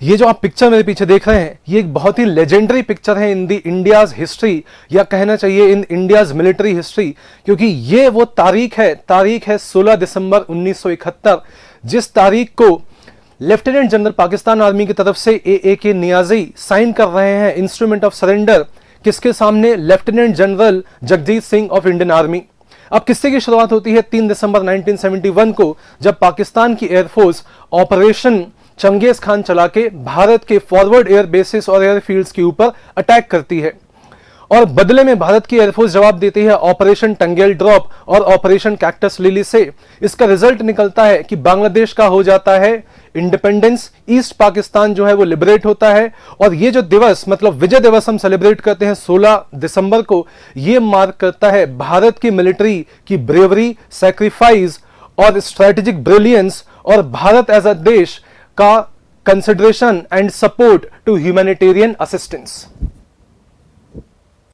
ये जो आप पिक्चर मेरे पीछे देख रहे हैं, ये एक बहुत ही लेजेंडरी पिक्चर है इन दी इंडियाज हिस्ट्री, या कहना चाहिए इन इंडियाज मिलिट्री हिस्ट्री, क्योंकि ये वो तारीख है 16 दिसंबर 1971, जिस तारीख को लेफ्टिनेंट जनरल पाकिस्तान आर्मी की तरफ से ए नियाजी साइन कर रहे हैं इंस्ट्रूमेंट ऑफ सरेंडर, किसके सामने? Lieutenant general Jagjit Singh of Indian army. अब किस्से की शुरुआत होती है 3 दिसंबर 1971 को, जब पाकिस्तान की एयरफोर्स ऑपरेशन चंगेज खान चला के भारत के फॉरवर्ड एयर बेसिस और एयरफील्ड्स के ऊपर अटैक करती है, और बदले में भारत की एयरफोर्स जवाब देती है ऑपरेशन टंगेल ड्रॉप और ऑपरेशन कैक्टस लिली से। इसका रिजल्ट निकलता है कि बांग्लादेश का हो जाता है इंडिपेंडेंस, ईस्ट पाकिस्तान जो है वो लिबरेट होता है। और ये जो दिवस, मतलब विजय दिवस हम सेलिब्रेट करते हैं 16 दिसंबर को, ये मार्क करता है भारत की मिलिट्री की ब्रेवरी, सैक्रिफाइस और स्ट्रेटेजिक ब्रिलियंस, और भारत एज अ देश का consideration and support to humanitarian assistance.